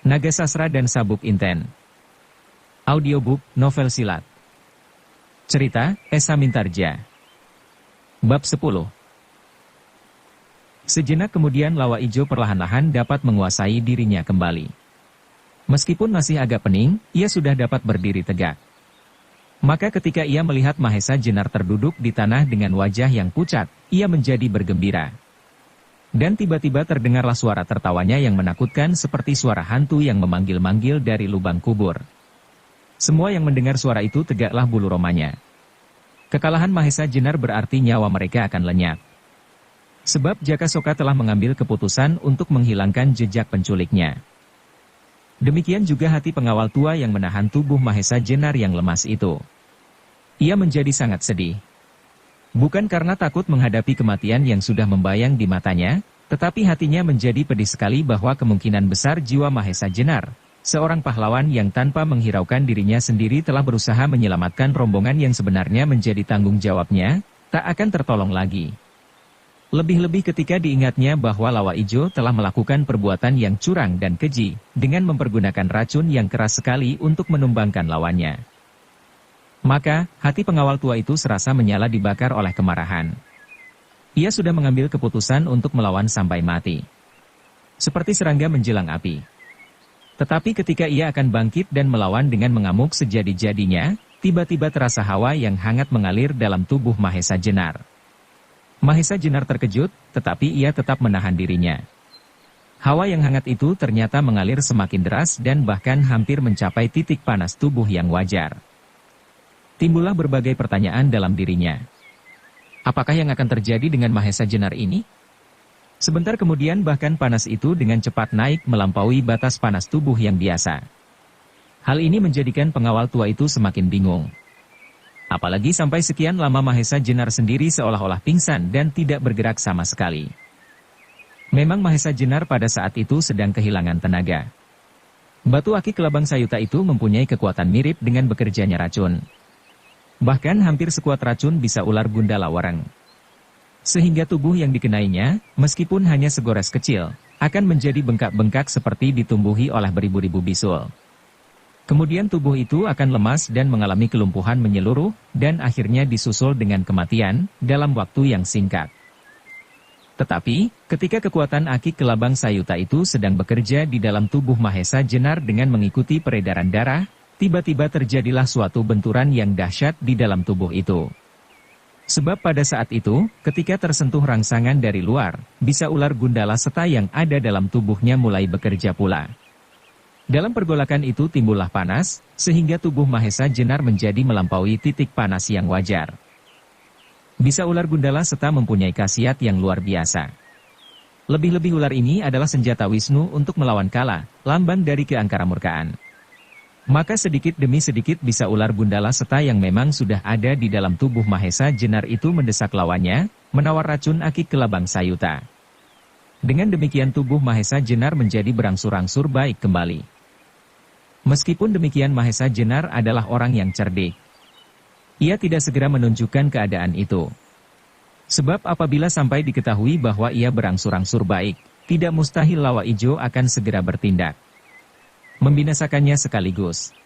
Naga Sastra dan Sabuk Inten. Audiobook, novel silat. Cerita, Esa Mintarja. Bab 10. Sejenak kemudian Lawa Ijo perlahan-lahan dapat menguasai dirinya kembali. Meskipun masih agak pening, ia sudah dapat berdiri tegak. Maka ketika ia melihat Mahesa Jenar terduduk di tanah dengan wajah yang pucat, ia menjadi bergembira. Dan tiba-tiba terdengarlah suara tertawanya yang menakutkan seperti suara hantu yang memanggil-manggil dari lubang kubur. Semua yang mendengar suara itu tegaklah bulu romanya. Kekalahan Mahesa Jenar berarti nyawa mereka akan lenyap. Sebab Jaka Soka telah mengambil keputusan untuk menghilangkan jejak penculiknya. Demikian juga hati pengawal tua yang menahan tubuh Mahesa Jenar yang lemas itu. Ia menjadi sangat sedih. Bukan karena takut menghadapi kematian yang sudah membayang di matanya, tetapi hatinya menjadi pedih sekali bahwa kemungkinan besar jiwa Mahesa Jenar, seorang pahlawan yang tanpa menghiraukan dirinya sendiri telah berusaha menyelamatkan rombongan yang sebenarnya menjadi tanggung jawabnya, tak akan tertolong lagi. Lebih-lebih ketika diingatnya bahwa Lawa Ijo telah melakukan perbuatan yang curang dan keji, dengan mempergunakan racun yang keras sekali untuk menumbangkan lawannya. Maka, hati pengawal tua itu serasa menyala dibakar oleh kemarahan. Ia sudah mengambil keputusan untuk melawan sampai mati. Seperti serangga menjelang api. Tetapi ketika ia akan bangkit dan melawan dengan mengamuk sejadi-jadinya, tiba-tiba terasa hawa yang hangat mengalir dalam tubuh Mahesa Jenar. Mahesa Jenar terkejut, tetapi ia tetap menahan dirinya. Hawa yang hangat itu ternyata mengalir semakin deras dan bahkan hampir mencapai titik panas tubuh yang wajar. Timbullah berbagai pertanyaan dalam dirinya. Apakah yang akan terjadi dengan Mahesa Jenar ini? Sebentar kemudian bahkan panas itu dengan cepat naik melampaui batas panas tubuh yang biasa. Hal ini menjadikan pengawal tua itu semakin bingung. Apalagi sampai sekian lama Mahesa Jenar sendiri seolah-olah pingsan dan tidak bergerak sama sekali. Memang Mahesa Jenar pada saat itu sedang kehilangan tenaga. Batu aki kelabang sayuta itu mempunyai kekuatan mirip dengan bekerjanya racun. Bahkan hampir sekuat racun bisa ular gundala wareng. Sehingga tubuh yang dikenainya, meskipun hanya segores kecil, akan menjadi bengkak-bengkak seperti ditumbuhi oleh beribu-ribu bisul. Kemudian tubuh itu akan lemas dan mengalami kelumpuhan menyeluruh, dan akhirnya disusul dengan kematian, dalam waktu yang singkat. Tetapi, ketika kekuatan aki kelabang sayuta itu sedang bekerja di dalam tubuh Mahesa Jenar dengan mengikuti peredaran darah, tiba-tiba terjadilah suatu benturan yang dahsyat di dalam tubuh itu. Sebab pada saat itu, ketika tersentuh rangsangan dari luar, bisa ular gundala seta yang ada dalam tubuhnya mulai bekerja pula. Dalam pergolakan itu timbullah panas, sehingga tubuh Mahesa Jenar menjadi melampaui titik panas yang wajar. Bisa ular gundala seta mempunyai khasiat yang luar biasa. Lebih-lebih ular ini adalah senjata Wisnu untuk melawan kala, lambang dari keangkaramurkaan. Maka sedikit demi sedikit bisa ular gundala seta yang memang sudah ada di dalam tubuh Mahesa Jenar itu mendesak lawannya, menawar racun aki kelabang sayuta. Dengan demikian tubuh Mahesa Jenar menjadi berangsur-angsur baik kembali. Meskipun demikian Mahesa Jenar adalah orang yang cerdik. Ia tidak segera menunjukkan keadaan itu. Sebab apabila sampai diketahui bahwa ia berangsur-angsur baik, tidak mustahil Lawa Ijo akan segera bertindak. Membinasakannya sekaligus.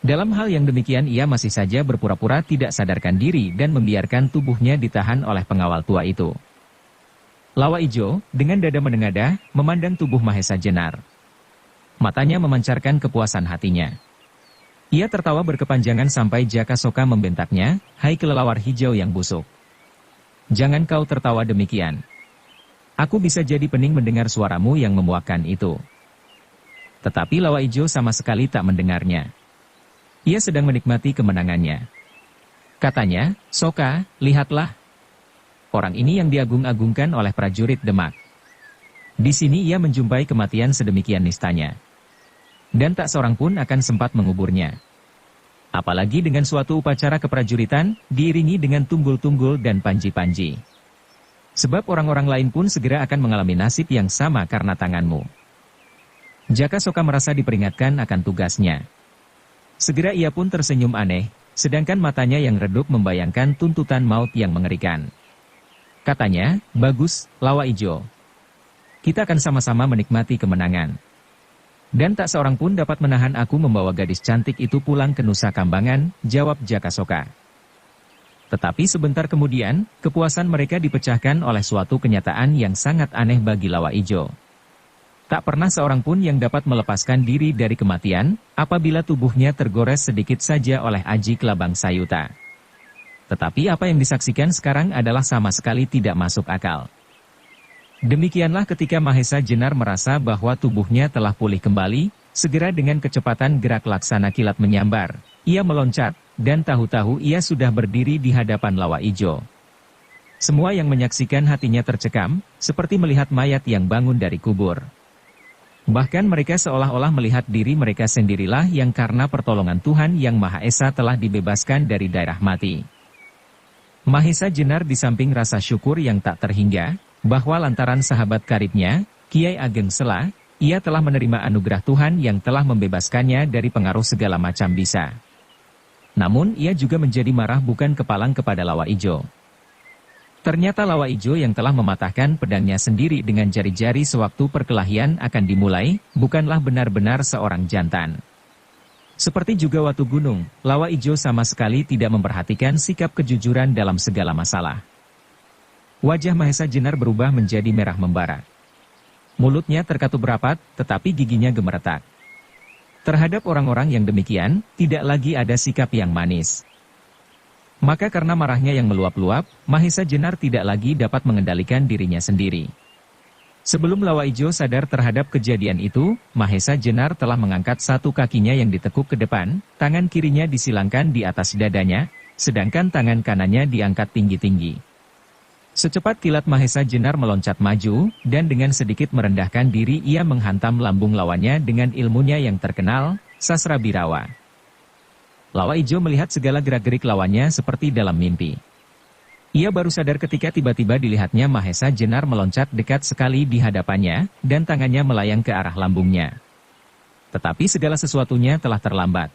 Dalam hal yang demikian ia masih saja berpura-pura tidak sadarkan diri dan membiarkan tubuhnya ditahan oleh pengawal tua itu. Lawa Ijo, dengan dada menengadah, memandang tubuh Mahesa Jenar. Matanya memancarkan kepuasan hatinya. Ia tertawa berkepanjangan sampai Jaka Soka membentaknya, "Hai kelelawar hijau yang busuk. Jangan kau tertawa demikian. Aku bisa jadi pening mendengar suaramu yang memuakkan itu." Tetapi Lawa Ijo sama sekali tak mendengarnya. Ia sedang menikmati kemenangannya. Katanya, "Soka, lihatlah. Orang ini yang diagung-agungkan oleh prajurit Demak. Di sini ia menjumpai kematian sedemikian nistanya. Dan tak seorang pun akan sempat menguburnya. Apalagi dengan suatu upacara keprajuritan, diiringi dengan tunggul-tunggul dan panji-panji. Sebab orang-orang lain pun segera akan mengalami nasib yang sama karena tanganmu." Jaka Soka merasa diperingatkan akan tugasnya. Segera ia pun tersenyum aneh, sedangkan matanya yang redup membayangkan tuntutan maut yang mengerikan. Katanya, "Bagus, Lawa Ijo. Kita akan sama-sama menikmati kemenangan. Dan tak seorang pun dapat menahan aku membawa gadis cantik itu pulang ke Nusa Kambangan, jawab Jakasoka. Tetapi sebentar kemudian, kepuasan mereka dipecahkan oleh suatu kenyataan yang sangat aneh bagi Lawa Ijo. Tak pernah seorang pun yang dapat melepaskan diri dari kematian, apabila tubuhnya tergores sedikit saja oleh Aji Kelabang Sayuta. Tetapi apa yang disaksikan sekarang adalah sama sekali tidak masuk akal. Demikianlah ketika Mahesa Jenar merasa bahwa tubuhnya telah pulih kembali, segera dengan kecepatan gerak laksana kilat menyambar. Ia meloncat, dan tahu-tahu ia sudah berdiri di hadapan Lawa Ijo. Semua yang menyaksikan hatinya tercekam, seperti melihat mayat yang bangun dari kubur. Bahkan mereka seolah-olah melihat diri mereka sendirilah yang karena pertolongan Tuhan Yang Maha Esa telah dibebaskan dari daerah mati. Mahesa Jenar di samping rasa syukur yang tak terhingga, bahwa lantaran sahabat karibnya, Kiai Ageng Sela, ia telah menerima anugerah Tuhan yang telah membebaskannya dari pengaruh segala macam bisa. Namun ia juga menjadi marah bukan kepalang kepada Lawa Ijo. Ternyata Lawa Ijo yang telah mematahkan pedangnya sendiri dengan jari-jari sewaktu perkelahian akan dimulai, bukanlah benar-benar seorang jantan. Seperti juga Watu Gunung, Lawa Ijo sama sekali tidak memperhatikan sikap kejujuran dalam segala masalah. Wajah Mahesa Jenar berubah menjadi merah membara. Mulutnya terkatup rapat, tetapi giginya gemeretak. Terhadap orang-orang yang demikian, tidak lagi ada sikap yang manis. Maka karena marahnya yang meluap-luap, Mahesa Jenar tidak lagi dapat mengendalikan dirinya sendiri. Sebelum Lawa Ijo sadar terhadap kejadian itu, Mahesa Jenar telah mengangkat satu kakinya yang ditekuk ke depan, tangan kirinya disilangkan di atas dadanya, sedangkan tangan kanannya diangkat tinggi-tinggi. Secepat kilat Mahesa Jenar meloncat maju, dan dengan sedikit merendahkan diri ia menghantam lambung lawannya dengan ilmunya yang terkenal, Sasra Birawa. Lawa Ijo melihat segala gerak-gerik lawannya seperti dalam mimpi. Ia baru sadar ketika tiba-tiba dilihatnya Mahesa Jenar meloncat dekat sekali di hadapannya, dan tangannya melayang ke arah lambungnya. Tetapi segala sesuatunya telah terlambat.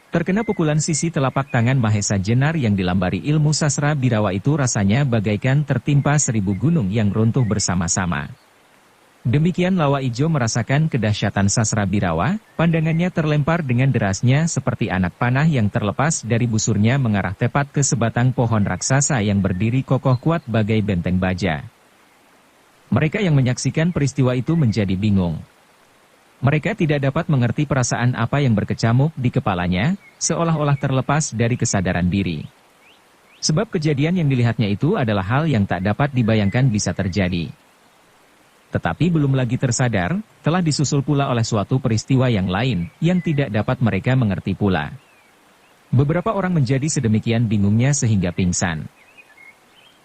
Terkena pukulan sisi telapak tangan Mahesa Jenar yang dilambari ilmu Sasra Birawa itu rasanya bagaikan tertimpa 1000 gunung yang runtuh bersama-sama. Demikian Lawa Ijo merasakan kedahsyatan Sasra Birawa, pandangannya terlempar dengan derasnya seperti anak panah yang terlepas dari busurnya mengarah tepat ke sebatang pohon raksasa yang berdiri kokoh kuat bagai benteng baja. Mereka yang menyaksikan peristiwa itu menjadi bingung. Mereka tidak dapat mengerti perasaan apa yang berkecamuk di kepalanya, seolah-olah terlepas dari kesadaran diri. Sebab kejadian yang dilihatnya itu adalah hal yang tak dapat dibayangkan bisa terjadi. Tetapi belum lagi tersadar, telah disusul pula oleh suatu peristiwa yang lain, yang tidak dapat mereka mengerti pula. Beberapa orang menjadi sedemikian bingungnya sehingga pingsan.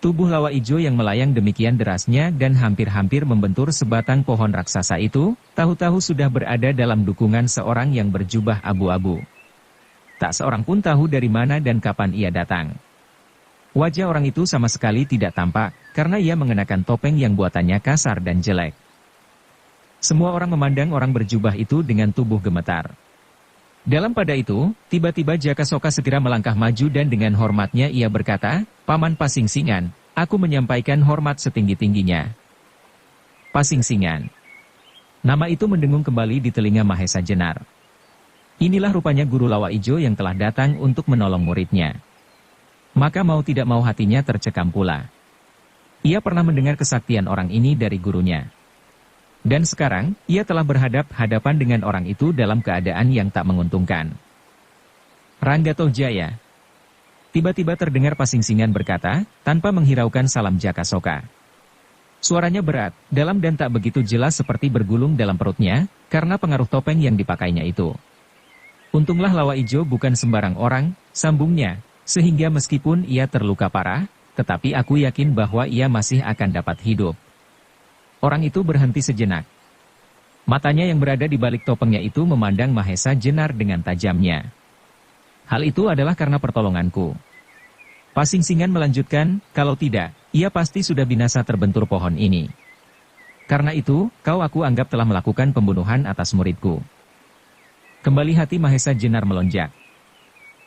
Tubuh Lawa Ijo yang melayang demikian derasnya dan hampir-hampir membentur sebatang pohon raksasa itu, tahu-tahu sudah berada dalam dukungan seorang yang berjubah abu-abu. Tak seorang pun tahu dari mana dan kapan ia datang. Wajah orang itu sama sekali tidak tampak, karena ia mengenakan topeng yang buatannya kasar dan jelek. Semua orang memandang orang berjubah itu dengan tubuh gemetar. Dalam pada itu, tiba-tiba Jakasoka segera melangkah maju dan dengan hormatnya ia berkata, "Paman Pasingsingan, aku menyampaikan hormat setinggi-tingginya." Pasingsingan. Nama itu mendengung kembali di telinga Mahesa Jenar. Inilah rupanya guru Lawa Ijo yang telah datang untuk menolong muridnya. Maka mau tidak mau hatinya tercekam pula. Ia pernah mendengar kesaktian orang ini dari gurunya. Dan sekarang, ia telah berhadap-hadapan dengan orang itu dalam keadaan yang tak menguntungkan. Ranggato Jaya. Tiba-tiba terdengar Pasingsingan berkata, tanpa menghiraukan salam Jakasoka. Suaranya berat, dalam dan tak begitu jelas seperti bergulung dalam perutnya, karena pengaruh topeng yang dipakainya itu. Untunglah Lawa Ijo bukan sembarang orang, sambungnya, sehingga meskipun ia terluka parah, tetapi aku yakin bahwa ia masih akan dapat hidup. Orang itu berhenti sejenak. Matanya yang berada di balik topengnya itu memandang Mahesa Jenar dengan tajamnya. Hal itu adalah karena pertolonganku. Pasingsingan melanjutkan, kalau tidak, ia pasti sudah binasa terbentur pohon ini. Karena itu, kau aku anggap telah melakukan pembunuhan atas muridku. Kembali hati Mahesa Jenar melonjak.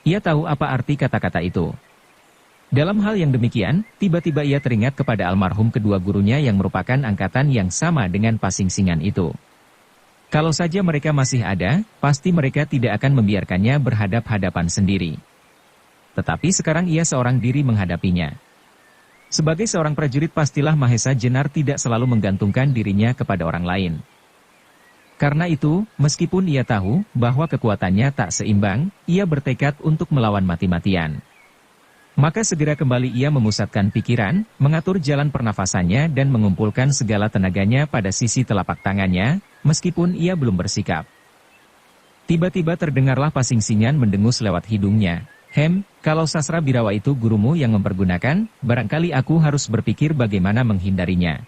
Ia tahu apa arti kata-kata itu. Dalam hal yang demikian, tiba-tiba ia teringat kepada almarhum kedua gurunya yang merupakan angkatan yang sama dengan Pasingsingan itu. Kalau saja mereka masih ada, pasti mereka tidak akan membiarkannya berhadap-hadapan sendiri. Tetapi sekarang ia seorang diri menghadapinya. Sebagai seorang prajurit pastilah Mahesa Jenar tidak selalu menggantungkan dirinya kepada orang lain. Karena itu, meskipun ia tahu bahwa kekuatannya tak seimbang, ia bertekad untuk melawan mati-matian. Maka segera kembali ia memusatkan pikiran, mengatur jalan pernafasannya dan mengumpulkan segala tenaganya pada sisi telapak tangannya, meskipun ia belum bersikap. Tiba-tiba terdengarlah pasing-singan mendengus lewat hidungnya. Kalau Sasra Birawa itu gurumu yang mempergunakan, barangkali aku harus berpikir bagaimana menghindarinya.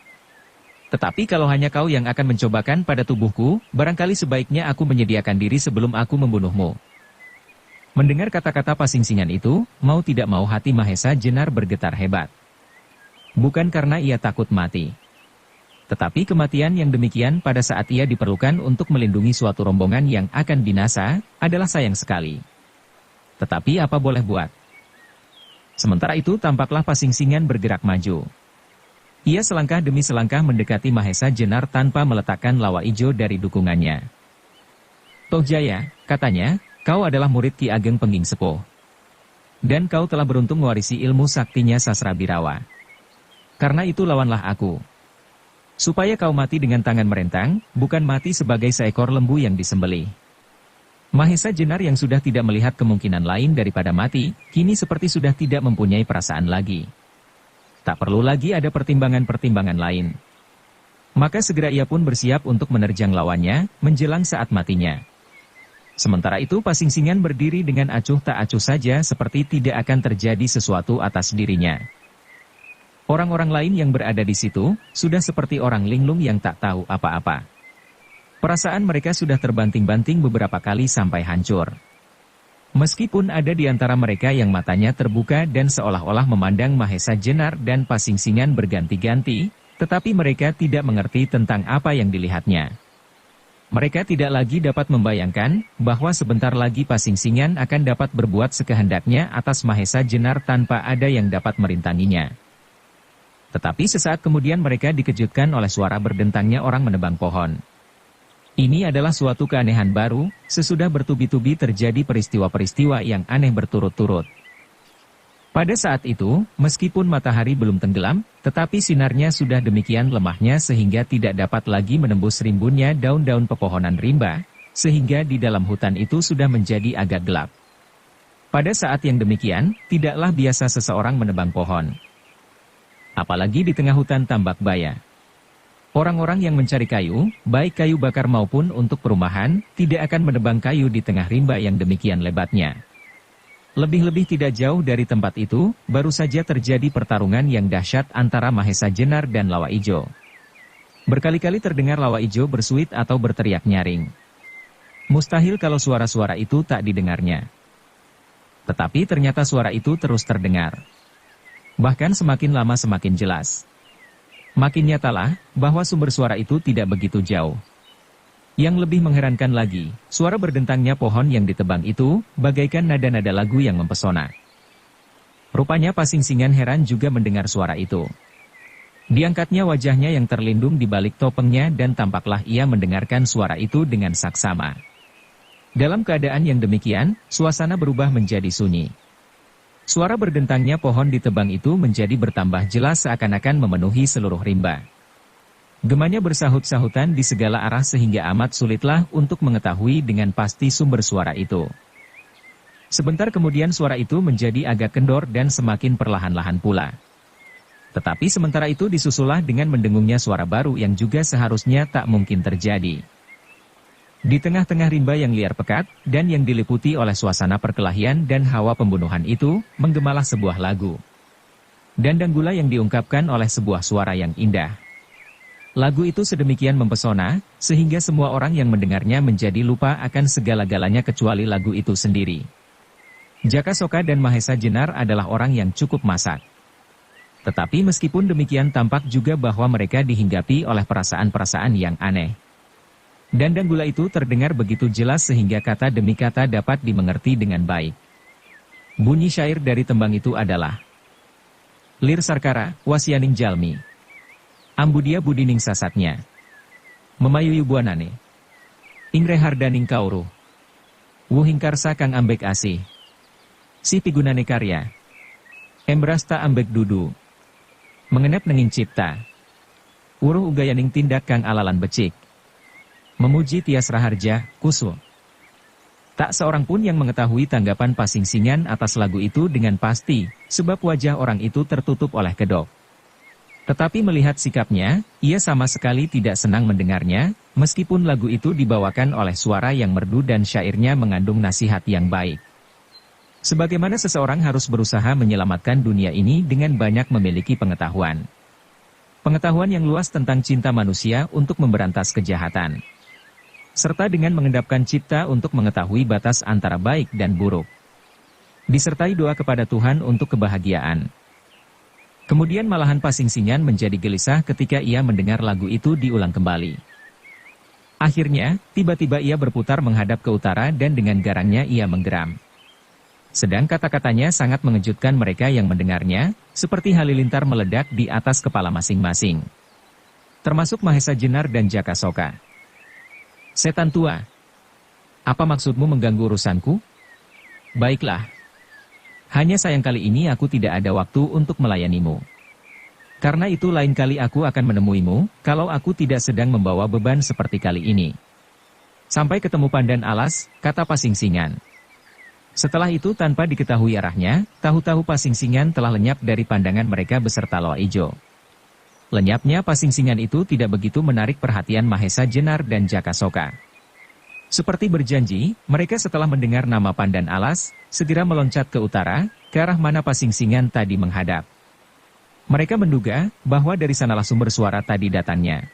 Tetapi kalau hanya kau yang akan mencobakan pada tubuhku, barangkali sebaiknya aku menyediakan diri sebelum aku membunuhmu. Mendengar kata-kata pasing-singan itu, mau tidak mau hati Mahesa Jenar bergetar hebat. Bukan karena ia takut mati. Tetapi kematian yang demikian pada saat ia diperlukan untuk melindungi suatu rombongan yang akan binasa, adalah sayang sekali. Tetapi apa boleh buat? Sementara itu tampaklah pasing-singan bergerak maju. Ia selangkah demi selangkah mendekati Mahesa Jenar tanpa meletakkan lawa ijo dari dukungannya. Toh Jaya, katanya, kau adalah murid Ki Ageng Pengging Sepuh. Dan kau telah beruntung mewarisi ilmu saktinya Sasra Birawa. Karena itu lawanlah aku. Supaya kau mati dengan tangan merentang, bukan mati sebagai seekor lembu yang disembelih. Mahesa Jenar yang sudah tidak melihat kemungkinan lain daripada mati, kini seperti sudah tidak mempunyai perasaan lagi. Tak perlu lagi ada pertimbangan-pertimbangan lain. Maka segera ia pun bersiap untuk menerjang lawannya, menjelang saat matinya. Sementara itu pasing-singan berdiri dengan acuh tak acuh saja seperti tidak akan terjadi sesuatu atas dirinya. Orang-orang lain yang berada di situ, sudah seperti orang linglung yang tak tahu apa-apa. Perasaan mereka sudah terbanting-banting beberapa kali sampai hancur. Meskipun ada di antara mereka yang matanya terbuka dan seolah-olah memandang Mahesa Jenar dan pasing-singan berganti-ganti, tetapi mereka tidak mengerti tentang apa yang dilihatnya. Mereka tidak lagi dapat membayangkan bahwa sebentar lagi pasing-singan akan dapat berbuat sekehendaknya atas Mahesa Jenar tanpa ada yang dapat merintanginya. Tetapi sesaat kemudian mereka dikejutkan oleh suara berdentangnya orang menebang pohon. Ini adalah suatu keanehan baru, sesudah bertubi-tubi terjadi peristiwa-peristiwa yang aneh berturut-turut. Pada saat itu, meskipun matahari belum tenggelam, tetapi sinarnya sudah demikian lemahnya sehingga tidak dapat lagi menembus rimbunnya daun-daun pepohonan rimba, sehingga di dalam hutan itu sudah menjadi agak gelap. Pada saat yang demikian, tidaklah biasa seseorang menebang pohon. Apalagi di tengah hutan tambak baya. Orang-orang yang mencari kayu, baik kayu bakar maupun untuk perumahan, tidak akan menebang kayu di tengah rimba yang demikian lebatnya. Lebih-lebih tidak jauh dari tempat itu, baru saja terjadi pertarungan yang dahsyat antara Mahesa Jenar dan Lawa Ijo. Berkali-kali terdengar Lawa Ijo bersuit atau berteriak nyaring. Mustahil kalau suara-suara itu tak didengarnya. Tetapi ternyata suara itu terus terdengar. Bahkan semakin lama semakin jelas. Makin nyatalah bahwa sumber suara itu tidak begitu jauh. Yang lebih mengherankan lagi, suara berdentangnya pohon yang ditebang itu, bagaikan nada-nada lagu yang mempesona. Rupanya pasing-singan heran juga mendengar suara itu. Diangkatnya wajahnya yang terlindung di balik topengnya dan tampaklah ia mendengarkan suara itu dengan saksama. Dalam keadaan yang demikian, suasana berubah menjadi sunyi. Suara berdentangnya pohon ditebang itu menjadi bertambah jelas seakan-akan memenuhi seluruh rimba. Gemanya bersahut-sahutan di segala arah sehingga amat sulitlah untuk mengetahui dengan pasti sumber suara itu. Sebentar kemudian suara itu menjadi agak kendor dan semakin perlahan-lahan pula. Tetapi sementara itu disusulah dengan mendengungnya suara baru yang juga seharusnya tak mungkin terjadi. Di tengah-tengah rimba yang liar pekat, dan yang diliputi oleh suasana perkelahian dan hawa pembunuhan itu, menggemalah sebuah lagu. Dandang gula yang diungkapkan oleh sebuah suara yang indah. Lagu itu sedemikian mempesona, sehingga semua orang yang mendengarnya menjadi lupa akan segala-galanya kecuali lagu itu sendiri. Jaka Soka dan Mahesa Jenar adalah orang yang cukup masak. Tetapi meskipun demikian tampak juga bahwa mereka dihinggapi oleh perasaan-perasaan yang aneh. Dandang gula itu terdengar begitu jelas sehingga kata demi kata dapat dimengerti dengan baik. Bunyi syair dari tembang itu adalah Lir Sarkara, Wasianing Jalmi. Ambudia budining sasatnya. Memayuyu buanane. Ingre hardaning kauruh. Wuhing karsa kang ambek asih. Si pigunane karya. Embrasta ambek dudu. Mengenep nenging cipta. Uruh ugayaning tindak kang alalan becik. Memuji tias raharja, kusul. Tak seorang pun yang mengetahui tanggapan Pasingsingan atas lagu itu dengan pasti, sebab wajah orang itu tertutup oleh kedok. Tetapi melihat sikapnya, ia sama sekali tidak senang mendengarnya, meskipun lagu itu dibawakan oleh suara yang merdu dan syairnya mengandung nasihat yang baik. Sebagaimana seseorang harus berusaha menyelamatkan dunia ini dengan banyak memiliki pengetahuan. Pengetahuan yang luas tentang cinta manusia untuk memberantas kejahatan. Serta dengan mengendapkan cipta untuk mengetahui batas antara baik dan buruk. Disertai doa kepada Tuhan untuk kebahagiaan. Kemudian malahan Pasingsingan menjadi gelisah ketika ia mendengar lagu itu diulang kembali. Akhirnya, tiba-tiba ia berputar menghadap ke utara dan dengan garangnya ia menggeram. Sedang kata-katanya sangat mengejutkan mereka yang mendengarnya, seperti halilintar meledak di atas kepala masing-masing. Termasuk Mahesa Jenar dan Jaka Soka. Setan tua, apa maksudmu mengganggu urusanku? Baiklah. Hanya sayang kali ini aku tidak ada waktu untuk melayanimu. Karena itu lain kali aku akan menemuimu, kalau aku tidak sedang membawa beban seperti kali ini. Sampai ketemu Pandan Alas, kata Pasingsingan. Setelah itu tanpa diketahui arahnya, tahu-tahu Pasingsingan telah lenyap dari pandangan mereka beserta Loa Ijo. Lenyapnya Pasingsingan itu tidak begitu menarik perhatian Mahesa Jenar dan Jaka Soka. Seperti berjanji, mereka setelah mendengar nama Pandan Alas, segera meloncat ke utara, ke arah mana Pasingsingan tadi menghadap. Mereka menduga bahwa dari sanalah sumber suara tadi datangnya.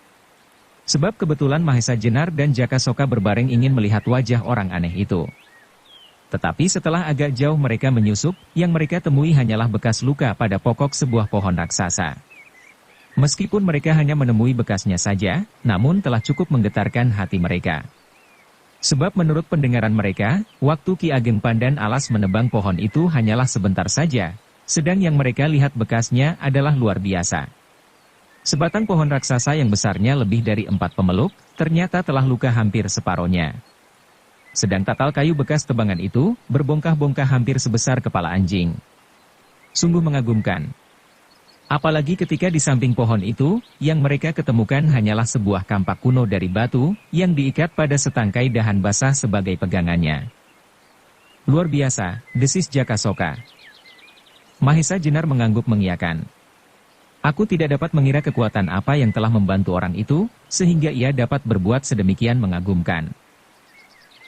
Sebab kebetulan Mahesa Jenar dan Jaka Soka berbareng ingin melihat wajah orang aneh itu. Tetapi setelah agak jauh mereka menyusup, yang mereka temui hanyalah bekas luka pada pokok sebuah pohon raksasa. Meskipun mereka hanya menemui bekasnya saja, namun telah cukup menggetarkan hati mereka. Sebab menurut pendengaran mereka, waktu Ki Ageng Pandan Alas menebang pohon itu hanyalah sebentar saja, sedang yang mereka lihat bekasnya adalah luar biasa. Sebatang pohon raksasa yang besarnya lebih dari 4 pemeluk, ternyata telah luka hampir separohnya. Sedang tatal kayu bekas tebangan itu, berbongkah-bongkah hampir sebesar kepala anjing. Sungguh mengagumkan. Apalagi ketika di samping pohon itu, yang mereka ketemukan hanyalah sebuah kampak kuno dari batu, yang diikat pada setangkai dahan basah sebagai pegangannya. Luar biasa, desis Jaka Soka. Mahesa Jenar mengangguk mengiyakan. Aku tidak dapat mengira kekuatan apa yang telah membantu orang itu, sehingga ia dapat berbuat sedemikian mengagumkan.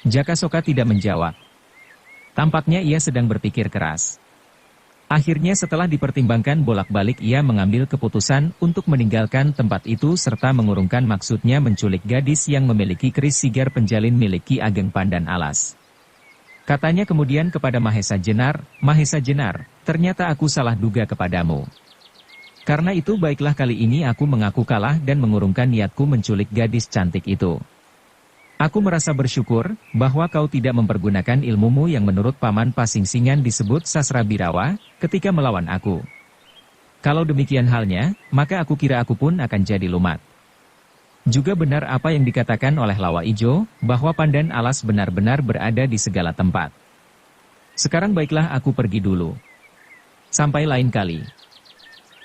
Jaka Soka tidak menjawab. Tampaknya ia sedang berpikir keras. Akhirnya setelah dipertimbangkan bolak-balik ia mengambil keputusan untuk meninggalkan tempat itu serta mengurungkan maksudnya menculik gadis yang memiliki keris sigar penjalin milik Ki Ageng Pandan Alas. Katanya kemudian kepada Mahesa Jenar, Mahesa Jenar, ternyata aku salah duga kepadamu. Karena itu baiklah kali ini aku mengaku kalah dan mengurungkan niatku menculik gadis cantik itu. Aku merasa bersyukur bahwa kau tidak mempergunakan ilmumu yang menurut Paman Pasingsingan disebut Sasra Birawa ketika melawan aku. Kalau demikian halnya, maka aku kira aku pun akan jadi lumat. Juga benar apa yang dikatakan oleh Lawa Ijo, bahwa Pandan Alas benar-benar berada di segala tempat. Sekarang baiklah aku pergi dulu. Sampai lain kali.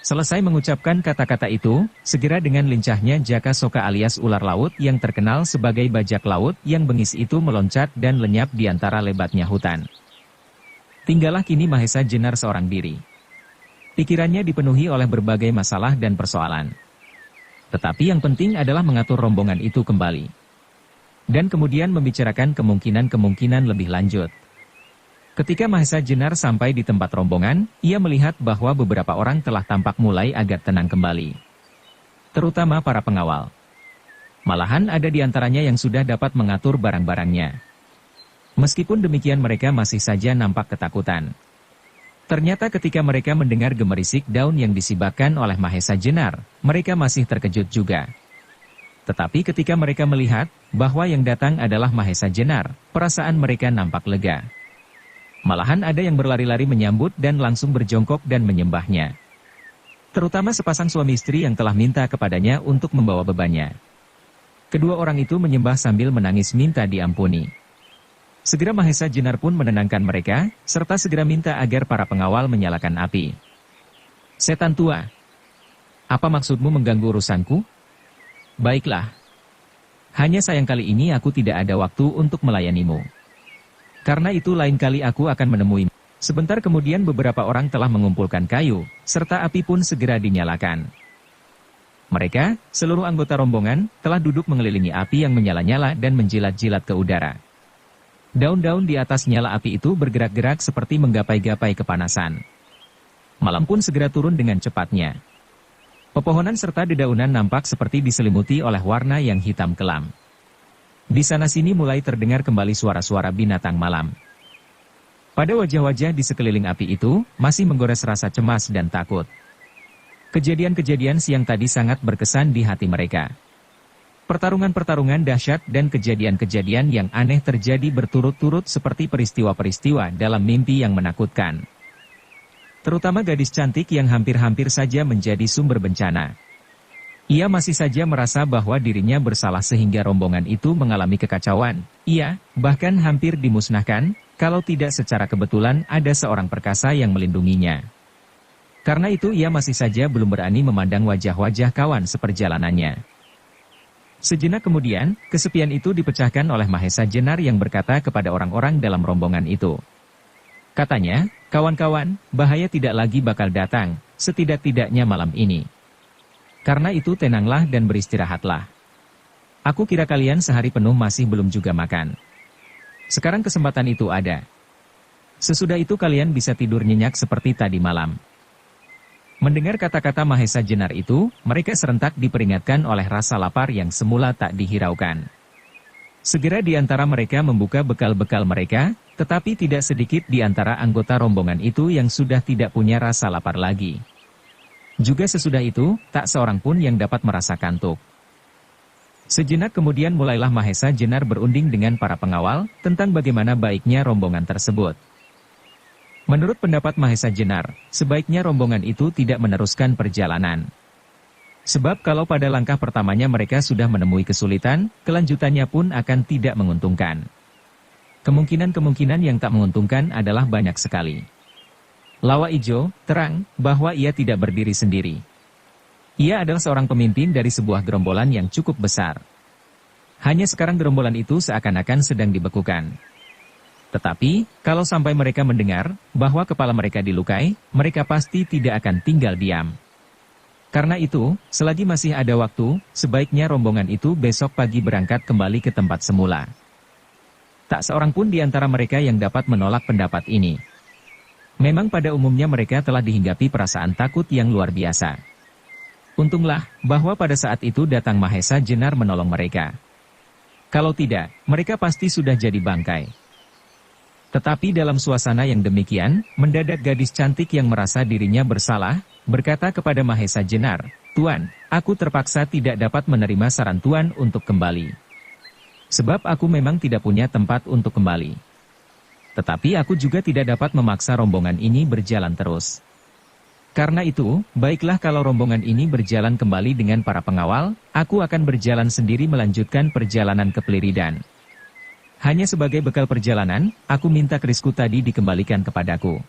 Selesai mengucapkan kata-kata itu, segera dengan lincahnya Jaka Soka alias ular laut yang terkenal sebagai bajak laut yang bengis itu meloncat dan lenyap di antara lebatnya hutan. Tinggallah kini Mahesa Jenar seorang diri. Pikirannya dipenuhi oleh berbagai masalah dan persoalan. Tetapi yang penting adalah mengatur rombongan itu kembali. Dan kemudian membicarakan kemungkinan-kemungkinan lebih lanjut. Ketika Mahesa Jenar sampai di tempat rombongan, ia melihat bahwa beberapa orang telah tampak mulai agak tenang kembali. Terutama para pengawal. Malahan ada di antaranya yang sudah dapat mengatur barang-barangnya. Meskipun demikian mereka masih saja nampak ketakutan. Ternyata ketika mereka mendengar gemerisik daun yang disibakan oleh Mahesa Jenar, mereka masih terkejut juga. Tetapi ketika mereka melihat bahwa yang datang adalah Mahesa Jenar, perasaan mereka nampak lega. Malahan ada yang berlari-lari menyambut dan langsung berjongkok dan menyembahnya. Terutama sepasang suami istri yang telah minta kepadanya untuk membawa bebannya. Kedua orang itu menyembah sambil menangis minta diampuni. Segera Mahesa Jenar pun menenangkan mereka, serta segera minta agar para pengawal menyalakan api. Setan tua, apa maksudmu mengganggu urusanku? Baiklah. Hanya sayang kali ini aku tidak ada waktu untuk melayanimu. Karena itu lain kali aku akan menemuimu. Sebentar kemudian beberapa orang telah mengumpulkan kayu, serta api pun segera dinyalakan. Mereka, seluruh anggota rombongan, telah duduk mengelilingi api yang menyala-nyala dan menjilat-jilat ke udara. Daun-daun di atas nyala api itu bergerak-gerak seperti menggapai-gapai kepanasan. Malam pun segera turun dengan cepatnya. Pepohonan serta dedaunan nampak seperti diselimuti oleh warna yang hitam kelam. Di sana-sini mulai terdengar kembali suara-suara binatang malam. Pada wajah-wajah di sekeliling api itu, masih menggores rasa cemas dan takut. Kejadian-kejadian siang tadi sangat berkesan di hati mereka. Pertarungan-pertarungan dahsyat dan kejadian-kejadian yang aneh terjadi berturut-turut seperti peristiwa-peristiwa dalam mimpi yang menakutkan. Terutama gadis cantik yang hampir-hampir saja menjadi sumber bencana. Ia masih saja merasa bahwa dirinya bersalah sehingga rombongan itu mengalami kekacauan. Ia, bahkan hampir dimusnahkan, kalau tidak secara kebetulan ada seorang perkasa yang melindunginya. Karena itu ia masih saja belum berani memandang wajah-wajah kawan seperjalanannya. Sejenak kemudian, kesepian itu dipecahkan oleh Mahesa Jenar yang berkata kepada orang-orang dalam rombongan itu. Katanya, kawan-kawan, bahaya tidak lagi bakal datang, setidak-tidaknya malam ini. Karena itu tenanglah dan beristirahatlah. Aku kira kalian sehari penuh masih belum juga makan. Sekarang kesempatan itu ada. Sesudah itu kalian bisa tidur nyenyak seperti tadi malam. Mendengar kata-kata Mahesa Jenar itu, mereka serentak diperingatkan oleh rasa lapar yang semula tak dihiraukan. Segera di antara mereka membuka bekal-bekal mereka, tetapi tidak sedikit di antara anggota rombongan itu yang sudah tidak punya rasa lapar lagi. Juga sesudah itu, tak seorang pun yang dapat merasa kantuk. Sejenak kemudian mulailah Mahesa Jenar berunding dengan para pengawal, tentang bagaimana baiknya rombongan tersebut. Menurut pendapat Mahesa Jenar, sebaiknya rombongan itu tidak meneruskan perjalanan. Sebab kalau pada langkah pertamanya mereka sudah menemui kesulitan, kelanjutannya pun akan tidak menguntungkan. Kemungkinan-kemungkinan yang tak menguntungkan adalah banyak sekali. Lawa Ijo terang bahwa ia tidak berdiri sendiri. Ia adalah seorang pemimpin dari sebuah gerombolan yang cukup besar. Hanya sekarang gerombolan itu seakan-akan sedang dibekukan. Tetapi, kalau sampai mereka mendengar bahwa kepala mereka dilukai, mereka pasti tidak akan tinggal diam. Karena itu, selagi masih ada waktu, sebaiknya rombongan itu besok pagi berangkat kembali ke tempat semula. Tak seorang pun di antara mereka yang dapat menolak pendapat ini. Memang pada umumnya mereka telah dihinggapi perasaan takut yang luar biasa. Untunglah, bahwa pada saat itu datang Mahesa Jenar menolong mereka. Kalau tidak, mereka pasti sudah jadi bangkai. Tetapi dalam suasana yang demikian, mendadak gadis cantik yang merasa dirinya bersalah, berkata kepada Mahesa Jenar, "Tuan, aku terpaksa tidak dapat menerima saran Tuan untuk kembali. Sebab aku memang tidak punya tempat untuk kembali. Tetapi aku juga tidak dapat memaksa rombongan ini berjalan terus. Karena itu, baiklah kalau rombongan ini berjalan kembali dengan para pengawal, aku akan berjalan sendiri melanjutkan perjalanan ke Peliridan. Hanya sebagai bekal perjalanan, aku minta kerisku tadi dikembalikan kepadaku.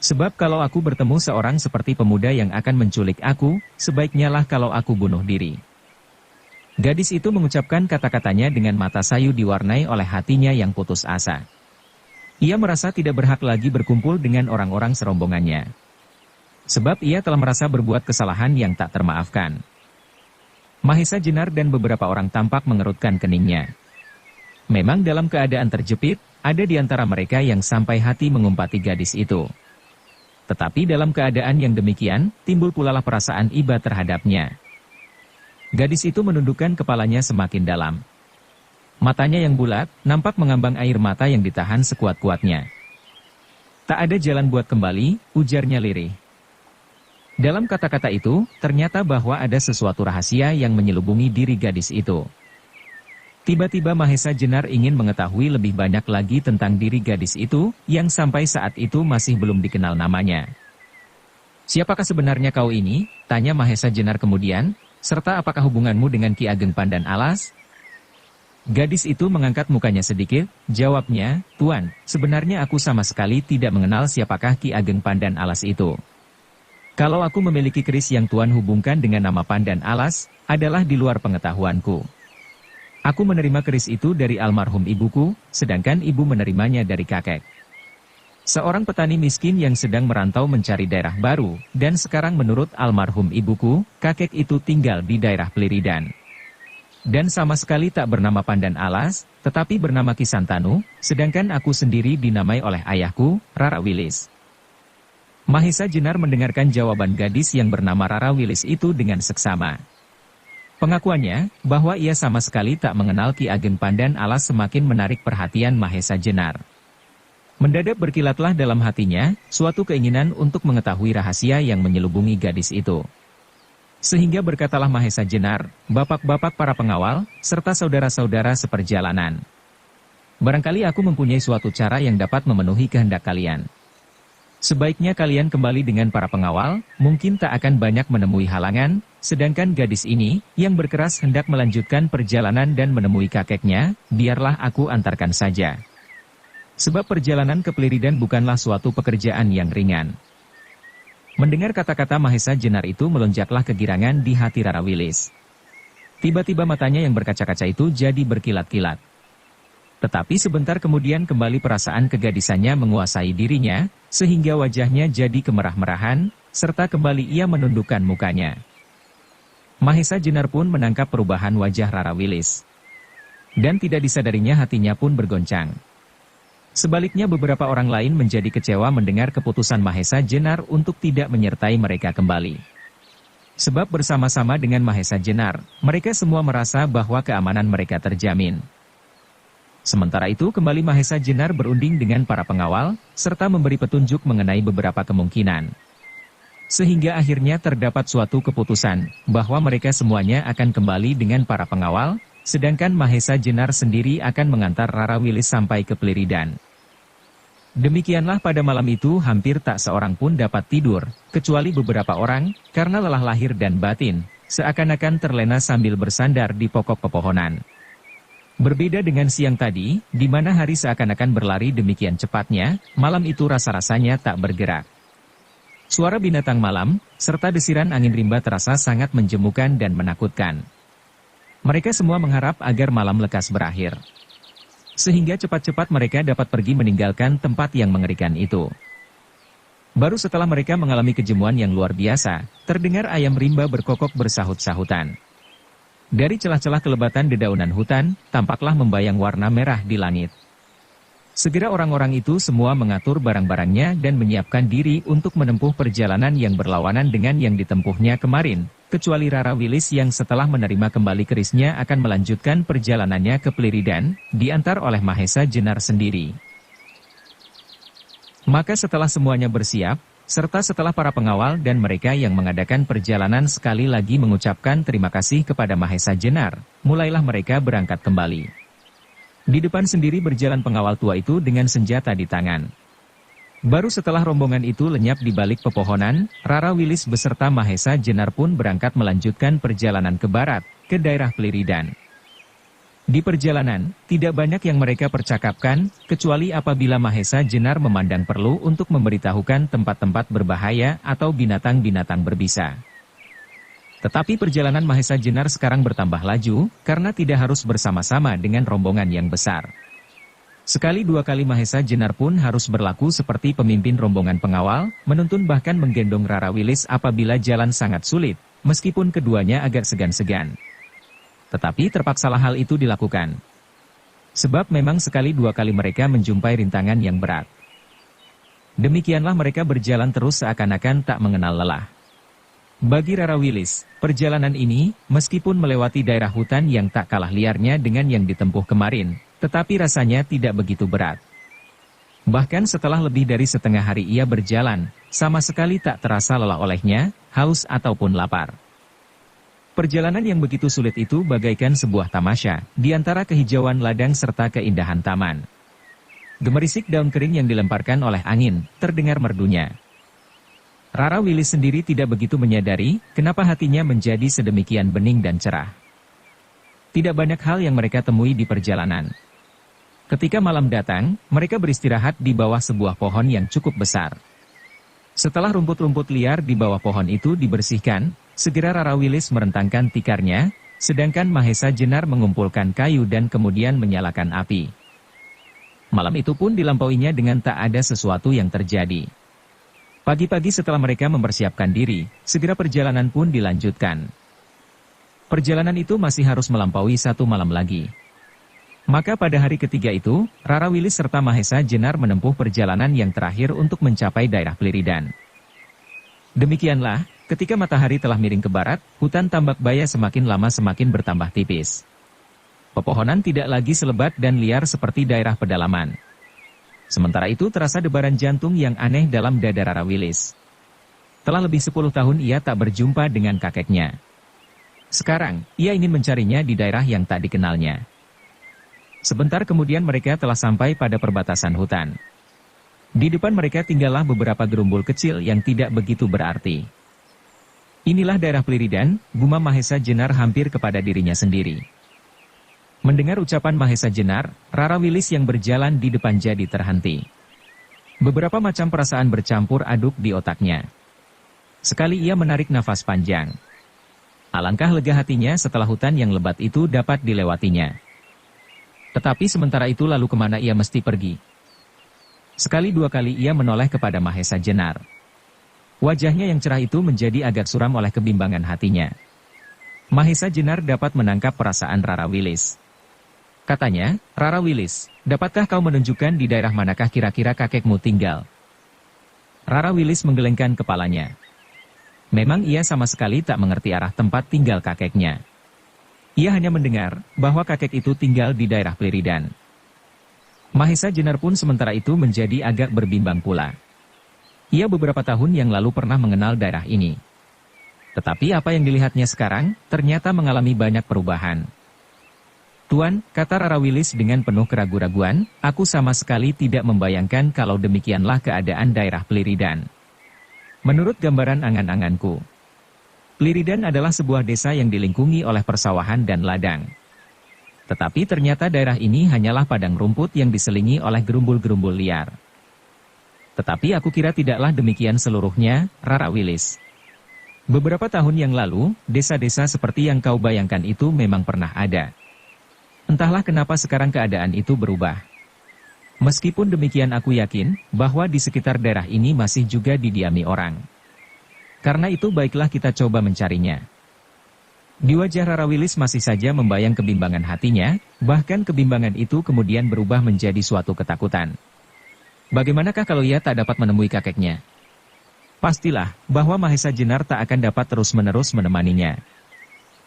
Sebab kalau aku bertemu seorang seperti pemuda yang akan menculik aku, sebaiknya lah kalau aku bunuh diri." Gadis itu mengucapkan kata-katanya dengan mata sayu diwarnai oleh hatinya yang putus asa. Ia merasa tidak berhak lagi berkumpul dengan orang-orang serombongannya. Sebab ia telah merasa berbuat kesalahan yang tak termaafkan. Mahesa Jenar dan beberapa orang tampak mengerutkan keningnya. Memang dalam keadaan terjepit, ada di antara mereka yang sampai hati mengumpati gadis itu. Tetapi dalam keadaan yang demikian, timbul pulalah perasaan iba terhadapnya. Gadis itu menundukkan kepalanya semakin dalam. Matanya yang bulat, nampak mengambang air mata yang ditahan sekuat-kuatnya. "Tak ada jalan buat kembali," ujarnya lirih. Dalam kata-kata itu, ternyata bahwa ada sesuatu rahasia yang menyelubungi diri gadis itu. Tiba-tiba Mahesa Jenar ingin mengetahui lebih banyak lagi tentang diri gadis itu, yang sampai saat itu masih belum dikenal namanya. "Siapakah sebenarnya kau ini?" tanya Mahesa Jenar kemudian, Serta apakah hubunganmu dengan Ki Ageng Pandan Alas? Gadis itu mengangkat mukanya sedikit, jawabnya, Tuan, sebenarnya aku sama sekali tidak mengenal siapakah Ki Ageng Pandan Alas itu. Kalau aku memiliki keris yang Tuan hubungkan dengan nama Pandan Alas, adalah di luar pengetahuanku. Aku menerima keris itu dari almarhum ibuku, sedangkan ibu menerimanya dari kakek. Seorang petani miskin yang sedang merantau mencari daerah baru, dan sekarang menurut almarhum ibuku, kakek itu tinggal di daerah Pliridan. Dan sama sekali tak bernama Pandan Alas, tetapi bernama Kisantanu, sedangkan aku sendiri dinamai oleh ayahku, Rara Wilis. Mahesa Jenar mendengarkan jawaban gadis yang bernama Rara Wilis itu dengan seksama. Pengakuannya, bahwa ia sama sekali tak mengenal Ki Ageng Pandan Alas semakin menarik perhatian Mahesa Jenar. Mendadak berkilatlah dalam hatinya, suatu keinginan untuk mengetahui rahasia yang menyelubungi gadis itu. Sehingga berkatalah Mahesa Jenar, bapak-bapak para pengawal, serta saudara-saudara seperjalanan. Barangkali aku mempunyai suatu cara yang dapat memenuhi kehendak kalian. Sebaiknya kalian kembali dengan para pengawal, mungkin tak akan banyak menemui halangan, sedangkan gadis ini, yang berkeras hendak melanjutkan perjalanan dan menemui kakeknya, biarlah aku antarkan saja. Sebab perjalanan ke Pliridan bukanlah suatu pekerjaan yang ringan. Mendengar kata-kata Mahesa Jenar itu melonjaklah kegirangan di hati Rara Wilis. Tiba-tiba matanya yang berkaca-kaca itu jadi berkilat-kilat. Tetapi sebentar kemudian kembali perasaan kegadisannya menguasai dirinya, sehingga wajahnya jadi kemerah-merahan, serta kembali ia menundukkan mukanya. Mahesa Jenar pun menangkap perubahan wajah Rara Wilis. Dan tidak disadarinya hatinya pun bergoncang. Sebaliknya beberapa orang lain menjadi kecewa mendengar keputusan Mahesa Jenar untuk tidak menyertai mereka kembali. Sebab bersama-sama dengan Mahesa Jenar, mereka semua merasa bahwa keamanan mereka terjamin. Sementara itu kembali Mahesa Jenar berunding dengan para pengawal, serta memberi petunjuk mengenai beberapa kemungkinan. Sehingga akhirnya terdapat suatu keputusan, bahwa mereka semuanya akan kembali dengan para pengawal, sedangkan Mahesa Jenar sendiri akan mengantar Rara Wilis sampai ke Pliridan. Demikianlah pada malam itu hampir tak seorang pun dapat tidur, kecuali beberapa orang, karena lelah lahir dan batin, seakan-akan terlena sambil bersandar di pokok pepohonan. Berbeda dengan siang tadi, di mana hari seakan-akan berlari demikian cepatnya, malam itu rasa-rasanya tak bergerak. Suara binatang malam, serta desiran angin rimba terasa sangat menjemukan dan menakutkan. Mereka semua mengharap agar malam lekas berakhir. Sehingga cepat-cepat mereka dapat pergi meninggalkan tempat yang mengerikan itu. Baru setelah mereka mengalami kejemuan yang luar biasa, terdengar ayam rimba berkokok bersahut-sahutan. Dari celah-celah kelebatan dedaunan hutan, tampaklah membayang warna merah di langit. Segera orang-orang itu semua mengatur barang-barangnya dan menyiapkan diri untuk menempuh perjalanan yang berlawanan dengan yang ditempuhnya kemarin, kecuali Rara Wilis yang setelah menerima kembali kerisnya akan melanjutkan perjalanannya ke Pliridan, diantar oleh Mahesa Jenar sendiri. Maka setelah semuanya bersiap, serta setelah para pengawal dan mereka yang mengadakan perjalanan sekali lagi mengucapkan terima kasih kepada Mahesa Jenar, mulailah mereka berangkat kembali. Di depan sendiri berjalan pengawal tua itu dengan senjata di tangan. Baru setelah rombongan itu lenyap di balik pepohonan, Rara Wilis beserta Mahesa Jenar pun berangkat melanjutkan perjalanan ke barat, ke daerah Pliridan. Di perjalanan, tidak banyak yang mereka percakapkan, kecuali apabila Mahesa Jenar memandang perlu untuk memberitahukan tempat-tempat berbahaya atau binatang-binatang berbisa. Tetapi perjalanan Mahesa Jenar sekarang bertambah laju, karena tidak harus bersama-sama dengan rombongan yang besar. Sekali dua kali Mahesa Jenar pun harus berlaku seperti pemimpin rombongan pengawal, menuntun bahkan menggendong Rara Wilis apabila jalan sangat sulit, meskipun keduanya agak segan-segan. Tetapi terpaksalah hal itu dilakukan. Sebab memang sekali dua kali mereka menjumpai rintangan yang berat. Demikianlah mereka berjalan terus seakan-akan tak mengenal lelah. Bagi Rara Wilis, perjalanan ini, meskipun melewati daerah hutan yang tak kalah liarnya dengan yang ditempuh kemarin, tetapi rasanya tidak begitu berat. Bahkan setelah lebih dari setengah hari ia berjalan, sama sekali tak terasa lelah olehnya, haus ataupun lapar. Perjalanan yang begitu sulit itu bagaikan sebuah tamasya, di antara kehijauan ladang serta keindahan taman. Gemerisik daun kering yang dilemparkan oleh angin, terdengar merdunya. Rara Willis sendiri tidak begitu menyadari kenapa hatinya menjadi sedemikian bening dan cerah. Tidak banyak hal yang mereka temui di perjalanan. Ketika malam datang, mereka beristirahat di bawah sebuah pohon yang cukup besar. Setelah rumput-rumput liar di bawah pohon itu dibersihkan, segera Rara Willis merentangkan tikarnya, sedangkan Mahesa Jenar mengumpulkan kayu dan kemudian menyalakan api. Malam itu pun dilampauinya dengan tak ada sesuatu yang terjadi. Pagi-pagi setelah mereka mempersiapkan diri, segera perjalanan pun dilanjutkan. Perjalanan itu masih harus melampaui 1 malam lagi. Maka pada hari ketiga itu, Rara Willis serta Mahesa Jenar menempuh perjalanan yang terakhir untuk mencapai daerah Pliridan. Demikianlah, ketika matahari telah miring ke barat, hutan tambak baya semakin lama semakin bertambah tipis. Pepohonan tidak lagi selebat dan liar seperti daerah pedalaman. Sementara itu terasa debaran jantung yang aneh dalam dada Rara Willis. Telah lebih 10 tahun ia tak berjumpa dengan kakeknya. Sekarang, ia ingin mencarinya di daerah yang tak dikenalnya. Sebentar kemudian mereka telah sampai pada perbatasan hutan. Di depan mereka tinggallah beberapa gerumbul kecil yang tidak begitu berarti. Inilah daerah Pliridan, gumam Mahesa Jenar hampir kepada dirinya sendiri. Mendengar ucapan Mahesa Jenar, Rara Willis yang berjalan di depan jadi terhenti. Beberapa macam perasaan bercampur aduk di otaknya. Sekali ia menarik nafas panjang. Alangkah lega hatinya setelah hutan yang lebat itu dapat dilewatinya. Tetapi sementara itu lalu kemana ia mesti pergi? Sekali dua kali ia menoleh kepada Mahesa Jenar. Wajahnya yang cerah itu menjadi agak suram oleh kebimbangan hatinya. Mahesa Jenar dapat menangkap perasaan Rara Willis. Katanya, "Rara Willis, dapatkah kau menunjukkan di daerah manakah kira-kira kakekmu tinggal?" Rara Willis menggelengkan kepalanya. Memang ia sama sekali tak mengerti arah tempat tinggal kakeknya. Ia hanya mendengar bahwa kakek itu tinggal di daerah Pliridan. Mahesa Jenar pun sementara itu menjadi agak berbimbang pula. Ia beberapa tahun yang lalu pernah mengenal daerah ini. Tetapi apa yang dilihatnya sekarang, ternyata mengalami banyak perubahan. "Tuan," kata Rara Willis dengan penuh keraguan-raguan, "aku sama sekali tidak membayangkan kalau demikianlah keadaan daerah Pliridan. Menurut gambaran angan-anganku, Pliridan adalah sebuah desa yang dilingkungi oleh persawahan dan ladang. Tetapi ternyata daerah ini hanyalah padang rumput yang diselingi oleh gerumbul-gerumbul liar. Tetapi aku kira tidaklah demikian seluruhnya, Rara Willis. Beberapa tahun yang lalu, desa-desa seperti yang kau bayangkan itu memang pernah ada. Entahlah kenapa sekarang keadaan itu berubah. Meskipun demikian aku yakin bahwa di sekitar daerah ini masih juga didiami orang. Karena itu baiklah kita coba mencarinya." Di wajah Rara Willis masih saja membayang kebimbangan hatinya, bahkan kebimbangan itu kemudian berubah menjadi suatu ketakutan. Bagaimanakah kalau ia tak dapat menemui kakeknya? Pastilah bahwa Mahesa Jenar tak akan dapat terus-menerus menemaninya.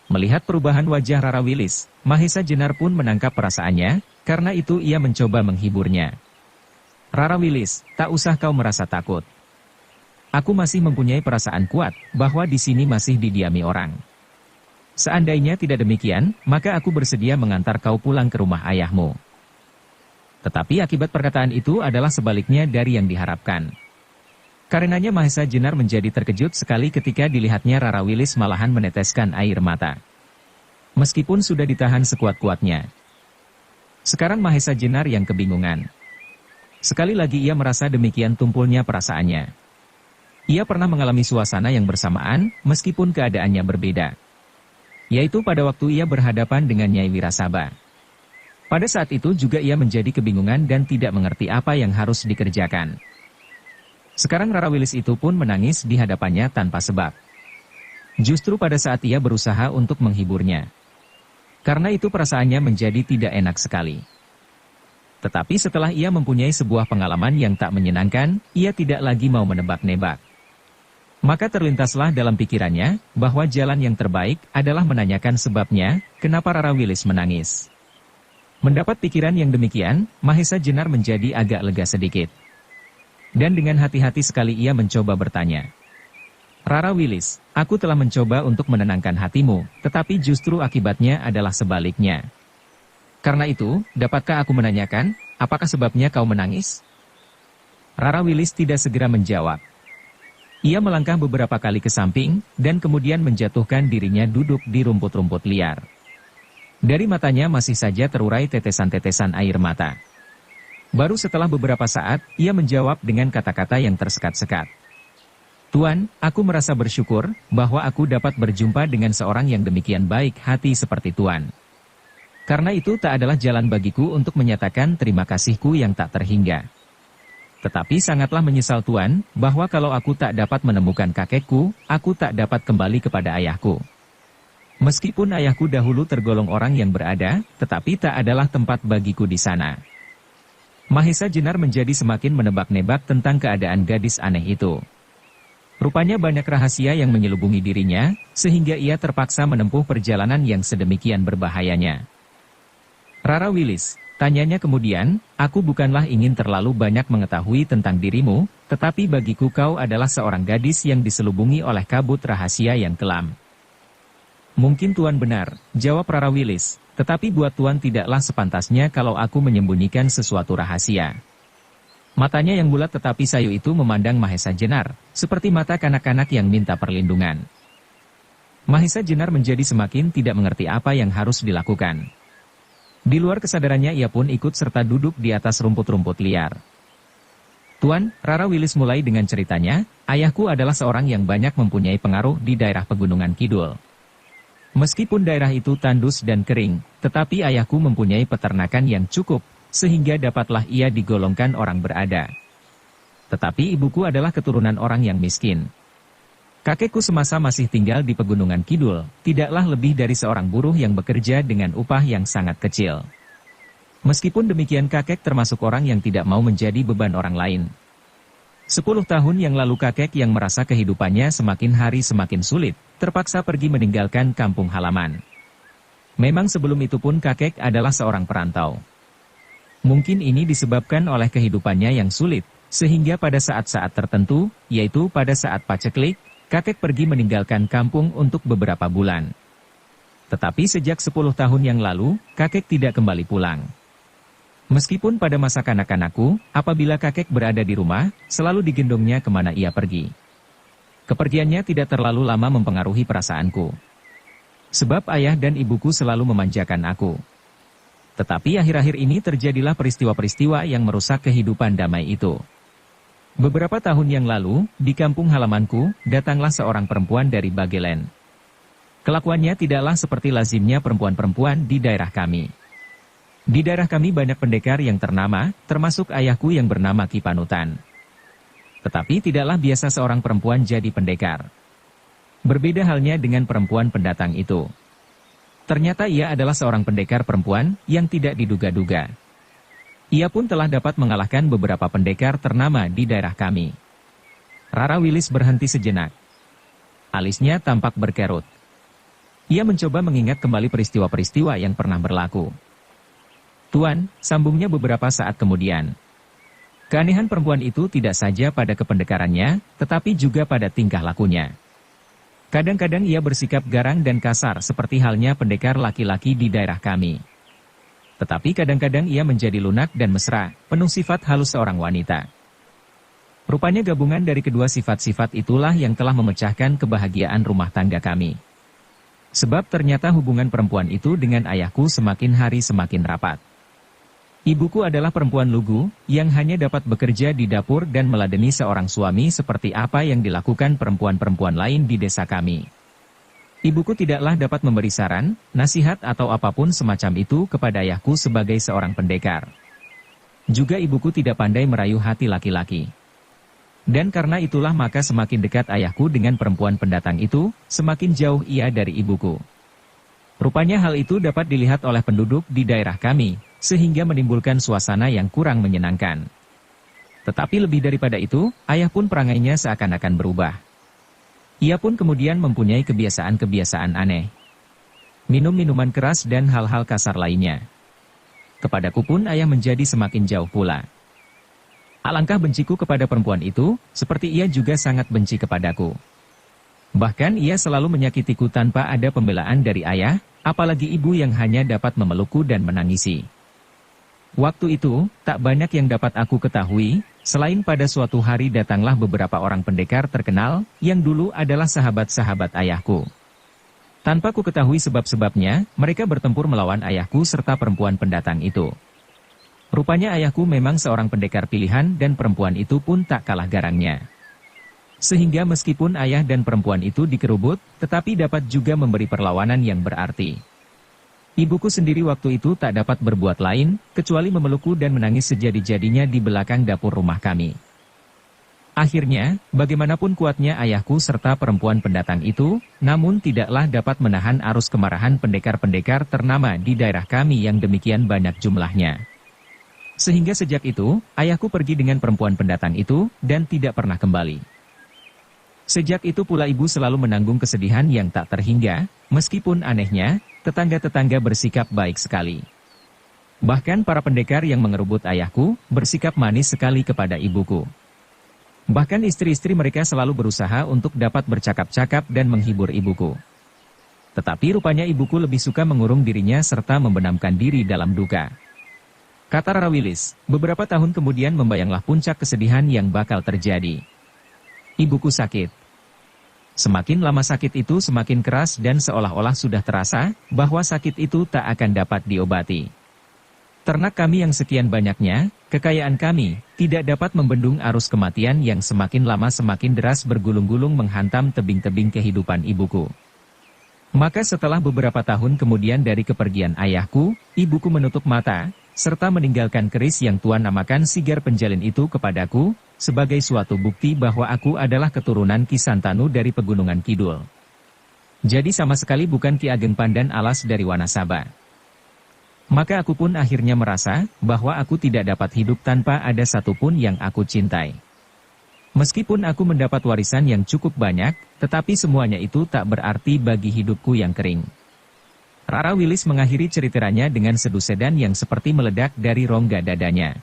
Melihat perubahan wajah Rara Willis, Mahesa Jenar pun menangkap perasaannya, karena itu ia mencoba menghiburnya. "Rara Willis, tak usah kau merasa takut. Aku masih mempunyai perasaan kuat bahwa di sini masih didiami orang. Seandainya tidak demikian, maka aku bersedia mengantar kau pulang ke rumah ayahmu." Tetapi akibat perkataan itu adalah sebaliknya dari yang diharapkan. Karenanya Mahesa Jenar menjadi terkejut sekali ketika dilihatnya Rara Willis malahan meneteskan air mata. Meskipun sudah ditahan sekuat-kuatnya. Sekarang Mahesa Jenar yang kebingungan. Sekali lagi ia merasa demikian tumpulnya perasaannya. Ia pernah mengalami suasana yang bersamaan, meskipun keadaannya berbeda. Yaitu pada waktu ia berhadapan dengan Nyai Wirasaba. Pada saat itu juga ia menjadi kebingungan dan tidak mengerti apa yang harus dikerjakan. Sekarang Rara Willis itu pun menangis di hadapannya tanpa sebab. Justru pada saat ia berusaha untuk menghiburnya. Karena itu perasaannya menjadi tidak enak sekali. Tetapi setelah ia mempunyai sebuah pengalaman yang tak menyenangkan, ia tidak lagi mau menebak-nebak. Maka terlintaslah dalam pikirannya, bahwa jalan yang terbaik adalah menanyakan sebabnya, kenapa Rara Willis menangis. Mendapat pikiran yang demikian, Mahesa Jenar menjadi agak lega sedikit. Dan dengan hati-hati sekali ia mencoba bertanya. "Rara Willis, aku telah mencoba untuk menenangkan hatimu, tetapi justru akibatnya adalah sebaliknya. Karena itu, dapatkah aku menanyakan, apakah sebabnya kau menangis?" Rara Willis tidak segera menjawab. Ia melangkah beberapa kali ke samping, dan kemudian menjatuhkan dirinya duduk di rumput-rumput liar. Dari matanya masih saja terurai tetesan-tetesan air mata. Baru setelah beberapa saat, ia menjawab dengan kata-kata yang tersekat-sekat. Tuan, aku merasa bersyukur, bahwa aku dapat berjumpa dengan seorang yang demikian baik hati seperti Tuan. Karena itu tak adalah jalan bagiku untuk menyatakan terima kasihku yang tak terhingga. Tetapi sangatlah menyesal Tuan, bahwa kalau aku tak dapat menemukan kakekku, aku tak dapat kembali kepada ayahku. Meskipun ayahku dahulu tergolong orang yang berada, tetapi tak adalah tempat bagiku di sana. Mahesa Jenar menjadi semakin menebak-nebak tentang keadaan gadis aneh itu. Rupanya banyak rahasia yang menyelubungi dirinya, sehingga ia terpaksa menempuh perjalanan yang sedemikian berbahayanya. Rara Willis, tanyanya kemudian, aku bukanlah ingin terlalu banyak mengetahui tentang dirimu, tetapi bagiku kau adalah seorang gadis yang diselubungi oleh kabut rahasia yang kelam. Mungkin Tuan benar, jawab Rara Willis, tetapi buat Tuan tidaklah sepantasnya kalau aku menyembunyikan sesuatu rahasia. Matanya yang bulat tetapi sayu itu memandang Mahesa Jenar, seperti mata kanak-kanak yang minta perlindungan. Mahesa Jenar menjadi semakin tidak mengerti apa yang harus dilakukan. Di luar kesadarannya ia pun ikut serta duduk di atas rumput-rumput liar. Tuan, Rara Willis mulai dengan ceritanya, ayahku adalah seorang yang banyak mempunyai pengaruh di daerah Pegunungan Kidul. Meskipun daerah itu tandus dan kering, tetapi ayahku mempunyai peternakan yang cukup, sehingga dapatlah ia digolongkan orang berada. Tetapi ibuku adalah keturunan orang yang miskin. Kakekku semasa masih tinggal di Pegunungan Kidul, tidaklah lebih dari seorang buruh yang bekerja dengan upah yang sangat kecil. Meskipun demikian kakek termasuk orang yang tidak mau menjadi beban orang lain. 10 tahun yang lalu kakek yang merasa kehidupannya semakin hari semakin sulit, terpaksa pergi meninggalkan kampung halaman. Memang sebelum itu pun kakek adalah seorang perantau. Mungkin ini disebabkan oleh kehidupannya yang sulit, sehingga pada saat-saat tertentu, yaitu pada saat paceklik, kakek pergi meninggalkan kampung untuk beberapa bulan. Tetapi sejak 10 tahun yang lalu, kakek tidak kembali pulang. Meskipun pada masa kanak-kanakku, apabila kakek berada di rumah, selalu digendongnya kemana ia pergi. Kepergiannya tidak terlalu lama mempengaruhi perasaanku. Sebab ayah dan ibuku selalu memanjakan aku. Tetapi akhir-akhir ini terjadilah peristiwa-peristiwa yang merusak kehidupan damai itu. Beberapa tahun yang lalu, di kampung halamanku, datanglah seorang perempuan dari Bagelen. Kelakuannya tidaklah seperti lazimnya perempuan-perempuan di daerah kami. Di daerah kami banyak pendekar yang ternama, termasuk ayahku yang bernama Ki Panutan. Tetapi tidaklah biasa seorang perempuan jadi pendekar. Berbeda halnya dengan perempuan pendatang itu. Ternyata ia adalah seorang pendekar perempuan yang tidak diduga-duga. Ia pun telah dapat mengalahkan beberapa pendekar ternama di daerah kami. Rara Willis berhenti sejenak. Alisnya tampak berkerut. Ia mencoba mengingat kembali peristiwa-peristiwa yang pernah berlaku. Tuan, sambungnya beberapa saat kemudian. Keanehan perempuan itu tidak saja pada kependekarannya, tetapi juga pada tingkah lakunya. Kadang-kadang ia bersikap garang dan kasar seperti halnya pendekar laki-laki di daerah kami. Tetapi kadang-kadang ia menjadi lunak dan mesra, penuh sifat halus seorang wanita. Rupanya gabungan dari kedua sifat-sifat itulah yang telah memecahkan kebahagiaan rumah tangga kami. Sebab ternyata hubungan perempuan itu dengan ayahku semakin hari semakin rapat. Ibuku adalah perempuan lugu, yang hanya dapat bekerja di dapur dan meladeni seorang suami seperti apa yang dilakukan perempuan-perempuan lain di desa kami. Ibuku tidaklah dapat memberi saran, nasihat atau apapun semacam itu kepada ayahku sebagai seorang pendekar. Juga ibuku tidak pandai merayu hati laki-laki. Dan karena itulah maka semakin dekat ayahku dengan perempuan pendatang itu, semakin jauh ia dari ibuku. Rupanya hal itu dapat dilihat oleh penduduk di daerah kami, sehingga menimbulkan suasana yang kurang menyenangkan. Tetapi lebih daripada itu, ayah pun perangainya seakan-akan berubah. Ia pun kemudian mempunyai kebiasaan-kebiasaan aneh. Minum minuman keras dan hal-hal kasar lainnya. Kepadaku pun ayah menjadi semakin jauh pula. Alangkah benciku kepada perempuan itu, seperti ia juga sangat benci kepadaku. Bahkan ia selalu menyakitiku tanpa ada pembelaan dari ayah, apalagi ibu yang hanya dapat memelukku dan menangisi. Waktu itu, tak banyak yang dapat aku ketahui, Selain pada suatu hari datanglah beberapa orang pendekar terkenal, yang dulu adalah sahabat-sahabat ayahku. Tanpa ku ketahui sebab-sebabnya, mereka bertempur melawan ayahku serta perempuan pendatang itu. Rupanya ayahku memang seorang pendekar pilihan dan perempuan itu pun tak kalah garangnya. Sehingga meskipun ayah dan perempuan itu dikerubut, tetapi dapat juga memberi perlawanan yang berarti. Ibuku sendiri waktu itu tak dapat berbuat lain, kecuali memelukku dan menangis sejadi-jadinya di belakang dapur rumah kami. Akhirnya, bagaimanapun kuatnya ayahku serta perempuan pendatang itu, namun tidaklah dapat menahan arus kemarahan pendekar-pendekar ternama di daerah kami yang demikian banyak jumlahnya. Sehingga sejak itu, ayahku pergi dengan perempuan pendatang itu, dan tidak pernah kembali. Sejak itu pula ibu selalu menanggung kesedihan yang tak terhingga, meskipun anehnya, tetangga-tetangga bersikap baik sekali. Bahkan para pendekar yang mengerebut ayahku, bersikap manis sekali kepada ibuku. Bahkan istri-istri mereka selalu berusaha untuk dapat bercakap-cakap dan menghibur ibuku. Tetapi rupanya ibuku lebih suka mengurung dirinya serta membenamkan diri dalam duka. Kata Rara Wilis, beberapa tahun kemudian membayanglah puncak kesedihan yang bakal terjadi. Ibuku sakit. Semakin lama sakit itu semakin keras dan seolah-olah sudah terasa bahwa sakit itu tak akan dapat diobati. Ternak kami yang sekian banyaknya, kekayaan kami, tidak dapat membendung arus kematian yang semakin lama semakin deras bergulung-gulung menghantam tebing-tebing kehidupan ibuku. Maka setelah beberapa tahun kemudian dari kepergian ayahku, ibuku menutup mata, serta meninggalkan keris yang Tuan namakan Sigar Penjalin itu kepadaku, sebagai suatu bukti bahwa aku adalah keturunan Ki Santanu dari Pegunungan Kidul. Jadi sama sekali bukan Ki Ageng Pandan Alas dari Wanasaba. Maka aku pun akhirnya merasa, bahwa aku tidak dapat hidup tanpa ada satupun yang aku cintai. Meskipun aku mendapat warisan yang cukup banyak, tetapi semuanya itu tak berarti bagi hidupku yang kering. Rara Wilis mengakhiri ceritanya dengan sedu sedan yang seperti meledak dari rongga dadanya.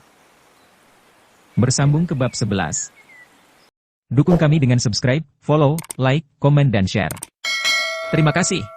Bersambung ke bab 11. Dukung kami dengan subscribe, follow, like, komen dan share. Terima kasih.